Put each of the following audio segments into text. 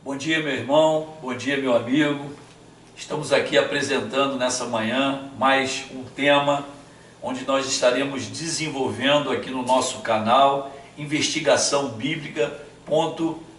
Bom dia, meu irmão, bom dia, meu amigo. Estamos aqui apresentando nessa manhã mais um tema onde nós estaremos desenvolvendo aqui no nosso canal Investigação Bíblica,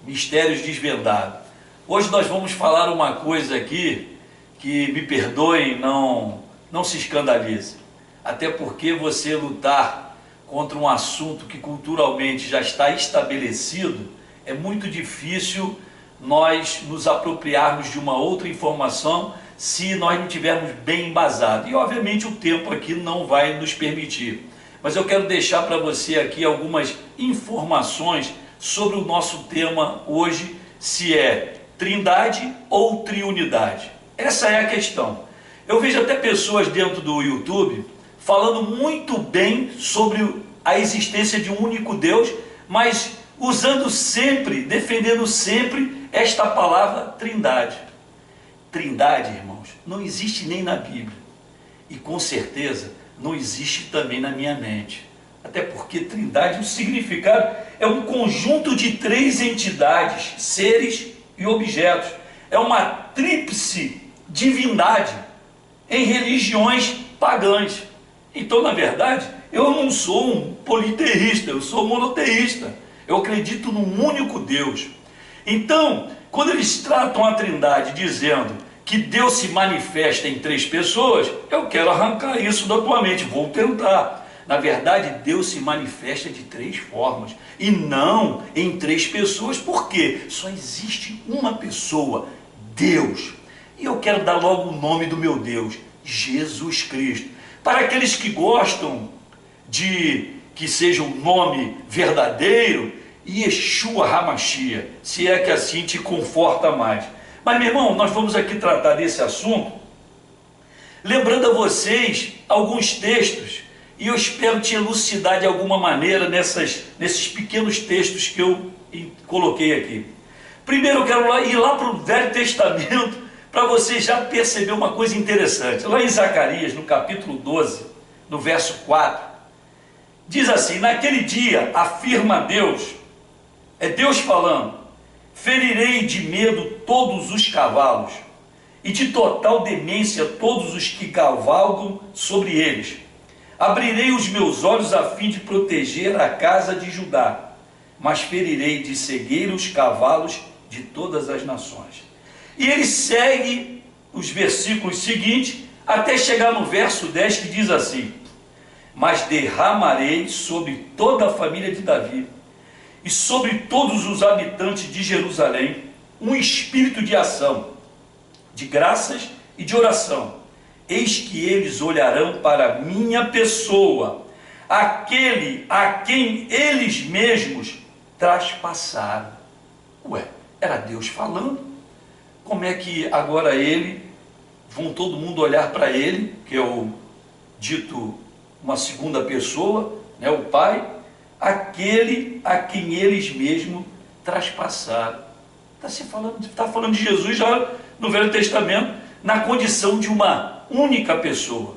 Mistérios Desvendados. Hoje nós vamos falar uma coisa aqui que, me perdoem, não se escandalize. Até porque você lutar contra um assunto que culturalmente já está estabelecido, é muito difícil nós nos apropriarmos de uma outra informação se nós não tivermos bem embasado. E obviamente o tempo aqui não vai nos permitir. Mas eu quero deixar para você aqui algumas informações sobre o nosso tema hoje, se é trindade ou triunidade. Essa é a questão. Eu vejo até pessoas dentro do YouTube falando muito bem sobre a existência de um único Deus, mas usando sempre, defendendo sempre esta palavra trindade. Trindade, irmãos, não existe nem na Bíblia. E com certeza não existe também na minha mente. Até porque trindade, o significado é um conjunto de três entidades, seres e objetos. É uma tríplice divindade em religiões pagãs. Então, na verdade, eu não sou um politeísta, eu sou monoteísta. Eu acredito num único Deus. Então, quando eles tratam a trindade dizendo que Deus se manifesta em três pessoas, eu quero arrancar isso da tua mente, vou tentar. Na verdade, Deus se manifesta de três formas, e não em três pessoas. Por quê? Só existe uma pessoa, Deus. E eu quero dar logo o nome do meu Deus, Jesus Cristo. Para aqueles que gostam de que seja um nome verdadeiro, Yeshua HaMashiach, se é que assim te conforta mais. Mas, meu irmão, nós vamos aqui tratar desse assunto, lembrando a vocês alguns textos, e eu espero te elucidar de alguma maneira nesses pequenos textos que eu coloquei aqui. Primeiro eu quero ir lá para o Velho Testamento, para você já perceber uma coisa interessante. Lá em Zacarias, no capítulo 12, no verso 4, diz assim: naquele dia, afirma Deus, é Deus falando, ferirei de medo todos os cavalos, e de total demência todos os que cavalgam sobre eles. Abrirei os meus olhos a fim de proteger a casa de Judá, mas ferirei de cegueira os cavalos de todas as nações. E ele segue os versículos seguintes, até chegar no verso 10, que diz assim: mas derramarei sobre toda a família de Davi, e sobre todos os habitantes de Jerusalém, um espírito de ação, de graças e de oração. Eis que eles olharão para a minha pessoa, aquele a quem eles mesmos traspassaram. Ué, era Deus falando? Como é que agora vão todo mundo olhar para ele, que é o dito uma segunda pessoa, né, o Pai, aquele a quem eles mesmos traspassaram. Está falando de Jesus já no Velho Testamento, na condição de uma única pessoa.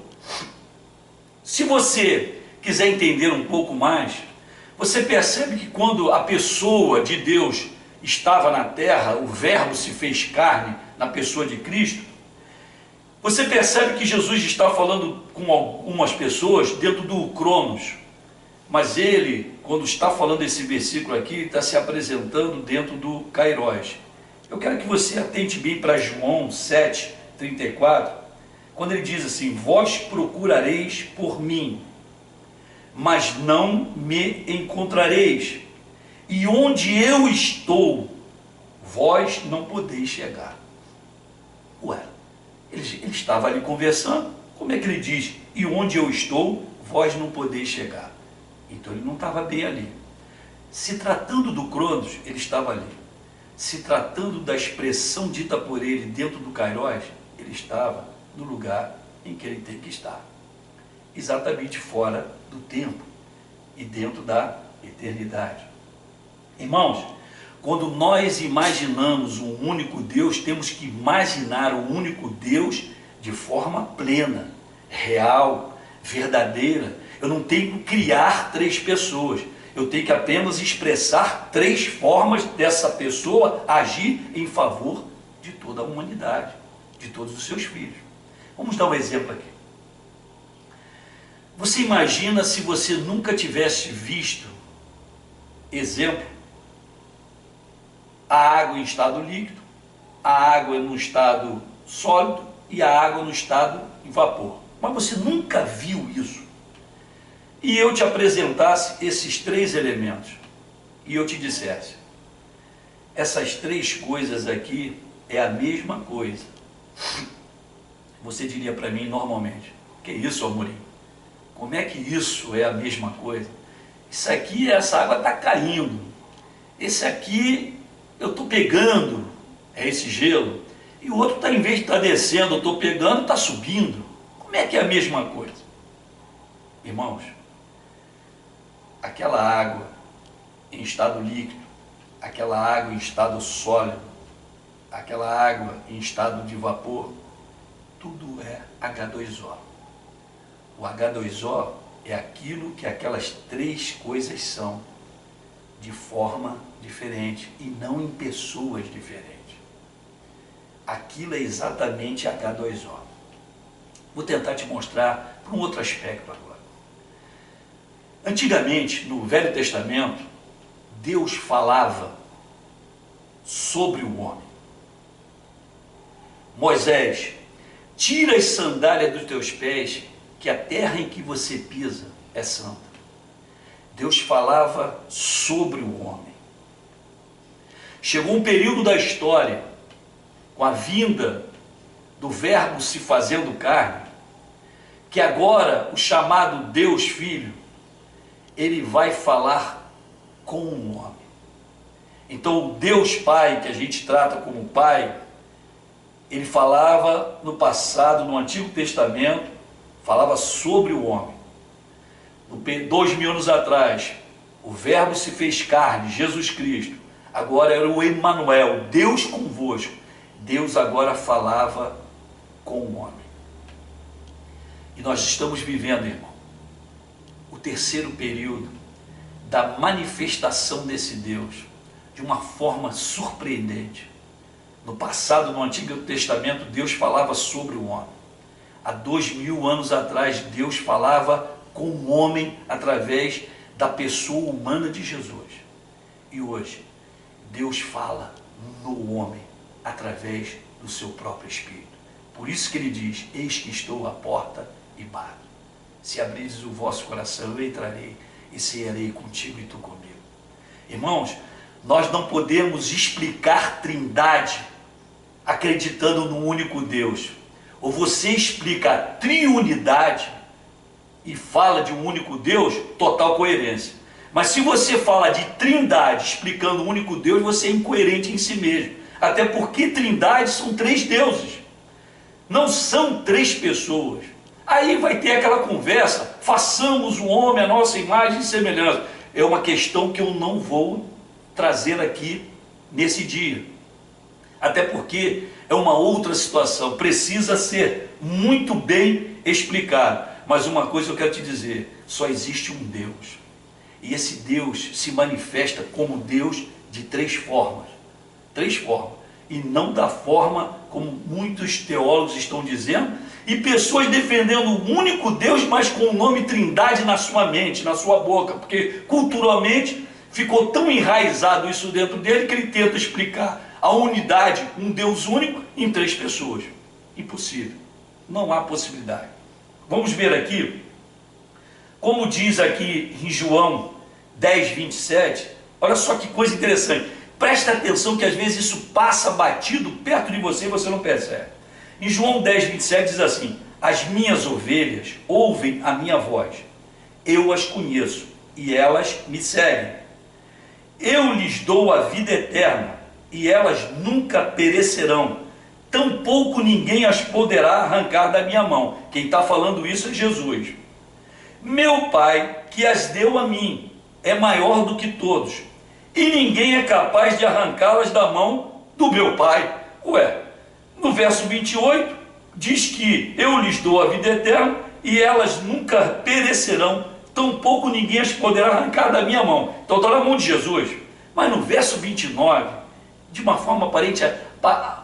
Se você quiser entender um pouco mais, você percebe que quando a pessoa de Deus estava na terra, o Verbo se fez carne na pessoa de Cristo, você percebe que Jesus está falando com algumas pessoas dentro do Cronos, mas ele, quando está falando esse versículo aqui, está se apresentando dentro do Kairos. Eu quero que você atente bem para João 7:34, quando ele diz assim: vós procurareis por mim, mas não me encontrareis, e onde eu estou, vós não podeis chegar. Ué, ele estava ali conversando, como é que ele diz, e onde eu estou, vós não podeis chegar? Então ele não estava bem ali. Se tratando do Cronos, ele estava ali. Se tratando da expressão dita por ele dentro do Kairos, ele estava no lugar em que ele tem que estar. Exatamente fora do tempo e dentro da eternidade. Irmãos, quando nós imaginamos um único Deus, temos que imaginar o único Deus de forma plena, real, verdadeira. Eu não tenho que criar três pessoas. Eu tenho que apenas expressar 3 formas dessa pessoa agir em favor de toda a humanidade, de todos os seus filhos. Vamos dar um exemplo aqui. Você imagina se você nunca tivesse visto, exemplo, a água em estado líquido, a água no estado sólido e a água no estado em vapor. Mas você nunca viu isso. E eu te apresentasse esses 3 elementos e eu te dissesse, essas 3 coisas aqui é a mesma coisa. Você diria para mim normalmente, que isso, Amorim? Como é que isso é a mesma coisa? Isso aqui, essa água está caindo. Esse aqui eu estou pegando, é esse gelo. E o outro, tá, em vez de estar descendo, eu estou pegando, está subindo. Como é que é a mesma coisa? Irmãos, aquela água em estado líquido, aquela água em estado sólido, aquela água em estado de vapor, tudo é H2O. O H2O é aquilo que aquelas 3 coisas são, de forma diferente e não em pessoas diferentes. Aquilo é exatamente H2O. Vou tentar te mostrar por um outro aspecto agora. Antigamente, no Velho Testamento, Deus falava sobre o homem. Moisés, tira as sandálias dos teus pés, que a terra em que você pisa é santa. Deus falava sobre o homem. Chegou um período da história, com a vinda do Verbo se fazendo carne, que agora o chamado Deus Filho, ele vai falar com o homem. Então o Deus Pai, que a gente trata como Pai, ele falava no passado, no Antigo Testamento, falava sobre o homem. 2000 anos atrás, o Verbo se fez carne, Jesus Cristo. Agora era o Emanuel, Deus convosco. Deus agora falava com o homem. E nós estamos vivendo, irmão, o terceiro período da manifestação desse Deus de uma forma surpreendente. No passado, no Antigo Testamento, Deus falava sobre o homem. Há 2000 anos atrás, Deus falava com o homem através da pessoa humana de Jesus. E hoje, Deus fala no homem através do seu próprio Espírito. Por isso que ele diz, eis que estou à porta e bato. Se abrires o vosso coração, eu entrarei e cearei contigo e tu comigo. Irmãos, nós não podemos explicar Trindade acreditando no único Deus. Ou você explica a triunidade e fala de um único Deus, total coerência. Mas se você fala de Trindade explicando o único Deus, você é incoerente em si mesmo. Até porque Trindade são 3 deuses, não são 3 pessoas. Aí vai ter aquela conversa, façamos o homem a nossa imagem e semelhança. É uma questão que eu não vou trazer aqui nesse dia. Até porque é uma outra situação, precisa ser muito bem explicado. Mas uma coisa eu quero te dizer, só existe um Deus. E esse Deus se manifesta como Deus de 3 formas. 3 formas. E não da forma como muitos teólogos estão dizendo, e pessoas defendendo o único Deus, mas com o nome Trindade na sua mente, na sua boca, porque culturalmente ficou tão enraizado isso dentro dele que ele tenta explicar a unidade, um Deus único, em 3 pessoas. Impossível. Não há possibilidade. Vamos ver aqui, como diz aqui em João 10, 27, olha só que coisa interessante. Presta atenção que às vezes isso passa batido perto de você e você não percebe. Em João 10, 27 diz assim, as minhas ovelhas ouvem a minha voz, eu as conheço e elas me seguem. Eu lhes dou a vida eterna e elas nunca perecerão, tampouco ninguém as poderá arrancar da minha mão. Quem está falando isso é Jesus. Meu Pai, que as deu a mim, é maior do que todos, e ninguém é capaz de arrancá-las da mão do meu Pai. Ué, no verso 28, diz que eu lhes dou a vida eterna, e elas nunca perecerão, tampouco ninguém as poderá arrancar da minha mão. Então está na mão de Jesus. Mas no verso 29, de uma forma aparente,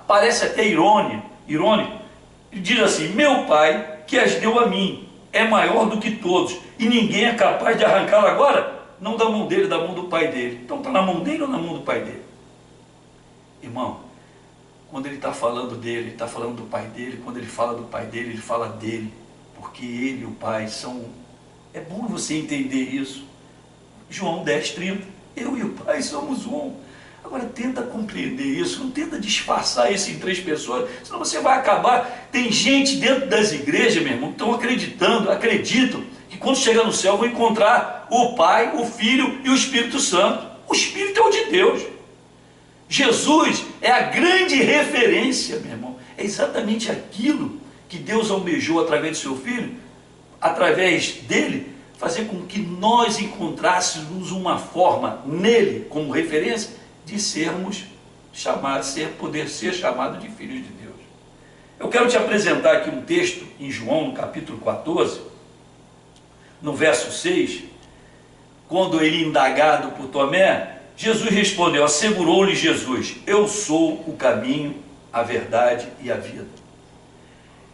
parece até irônico, diz assim: meu Pai que as deu a mim é maior do que todos, e ninguém é capaz de arrancá-la agora, não da mão dele, da mão do Pai dele. Então está na mão dele ou na mão do Pai dele? Irmão, quando ele está falando dele, ele está falando do Pai dele. Quando ele fala do Pai dele, ele fala dele, porque ele e o Pai são... É bom você entender isso. João 10:30, eu e o Pai somos um. Agora tenta compreender isso, não tenta disfarçar isso em 3 pessoas, senão você vai acabar. Tem gente dentro das igrejas, meu irmão, que estão acreditam que quando chegar no céu vão encontrar o Pai, o Filho e o Espírito Santo. O Espírito é o de Deus. Jesus é a grande referência, meu irmão. É exatamente aquilo que Deus almejou através do seu Filho, através dele, fazer com que nós encontrássemos uma forma nele, como referência, de sermos chamados, poder ser chamado de filhos de Deus. Eu quero te apresentar aqui um texto em João, no capítulo 14, no verso 6, quando ele indagado por Tomé, Jesus respondeu, assegurou-lhe Jesus, eu sou o caminho, a verdade e a vida.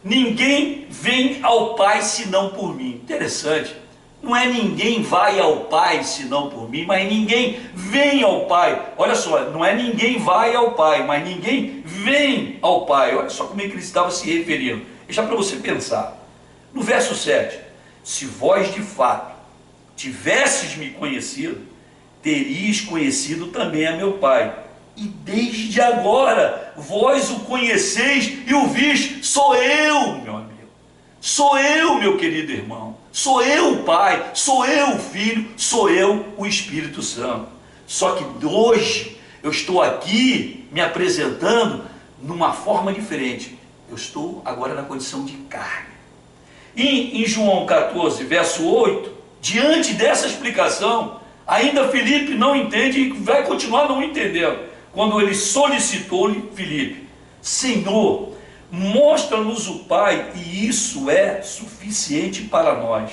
Ninguém vem ao Pai senão por mim. Interessante, não é ninguém vai ao Pai senão por mim, mas ninguém vem ao Pai. Olha só, não é ninguém vai ao Pai, mas ninguém vem ao Pai. Olha só como é que ele estava se referindo. Deixa para você pensar. No verso 7, se vós de fato tivesses me conhecido, terias conhecido também a meu Pai. E desde agora vós o conheceis e o vis. Sou eu, meu amigo. Sou eu, meu querido irmão. Sou eu o Pai, sou eu o Filho, sou eu o Espírito Santo. Só que hoje eu estou aqui me apresentando numa forma diferente. Eu estou agora na condição de carne. E em João 14, verso 8, diante dessa explicação, ainda Filipe não entende e vai continuar não entendendo. Quando ele solicitou-lhe, Filipe, Senhor, mostra-nos o Pai, e isso é suficiente para nós.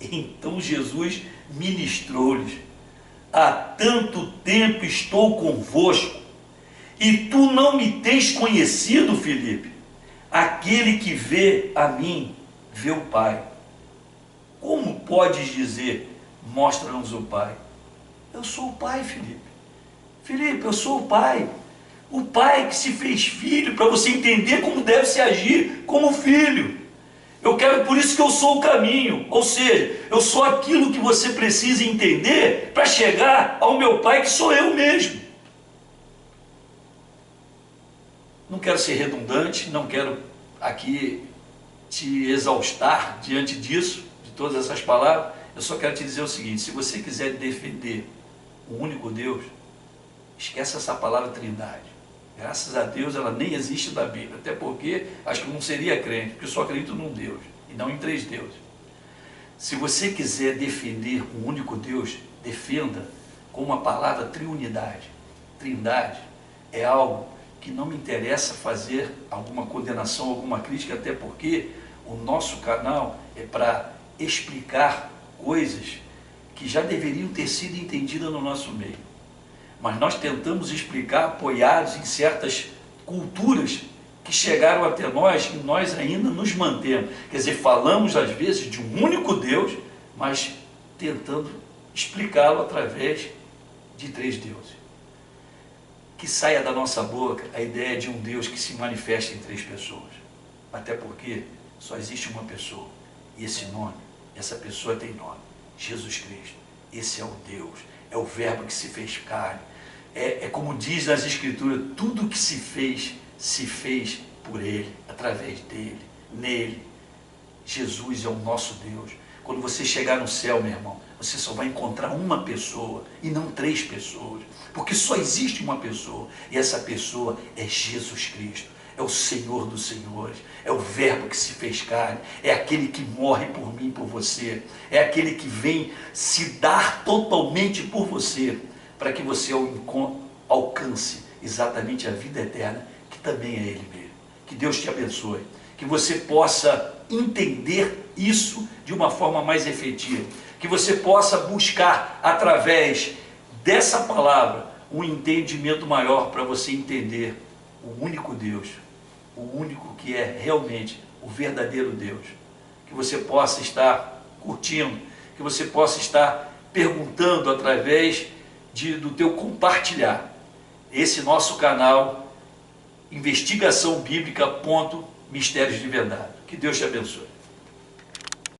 Então Jesus ministrou-lhes, há tanto tempo estou convosco, e tu não me tens conhecido, Filipe? Aquele que vê a mim, vê o Pai. Como podes dizer, mostra-nos o Pai? Eu sou o Pai, Filipe. Filipe, eu sou o Pai. O Pai que se fez filho, para você entender como deve se agir como filho. Por isso que eu sou o caminho. Ou seja, eu sou aquilo que você precisa entender para chegar ao meu Pai, que sou eu mesmo. Não quero ser redundante, não quero aqui te exaustar diante disso, de todas essas palavras. Eu só quero te dizer o seguinte: se você quiser defender o único Deus, esquece essa palavra trindade. Graças a Deus ela nem existe na Bíblia, até porque acho que não seria crente, porque eu só acredito num Deus e não em 3 deuses. Se você quiser defender o único Deus, defenda com a palavra triunidade. Trindade é algo que não me interessa fazer alguma condenação, alguma crítica, até porque o nosso canal é para explicar coisas que já deveriam ter sido entendidas no nosso meio. Mas nós tentamos explicar apoiados em certas culturas que chegaram até nós e nós ainda nos mantemos. Quer dizer, falamos às vezes de um único Deus, mas tentando explicá-lo através de 3 deuses. Que saia da nossa boca a ideia de um Deus que se manifesta em 3 pessoas. Até porque só existe uma pessoa. E esse nome, essa pessoa tem nome. Jesus Cristo. Esse é o Deus. É o verbo que se fez carne. É como diz nas Escrituras, tudo que se fez por Ele, através dEle, nele. Jesus é o nosso Deus. Quando você chegar no céu, meu irmão, você só vai encontrar uma pessoa e não 3 pessoas. Porque só existe uma pessoa, e essa pessoa é Jesus Cristo. É o Senhor dos Senhores, é o verbo que se fez carne, é aquele que morre por mim e por você, é aquele que vem se dar totalmente por você, para que você alcance exatamente a vida eterna, que também é Ele mesmo. Que Deus te abençoe, que você possa entender isso de uma forma mais efetiva, que você possa buscar através dessa palavra um entendimento maior para você entender o único Deus, o único que é realmente o verdadeiro Deus, que você possa estar curtindo, que você possa estar perguntando através do teu compartilhar. Esse nosso canal, Investigação Bíblica. Mistérios de Verdade. Que Deus te abençoe.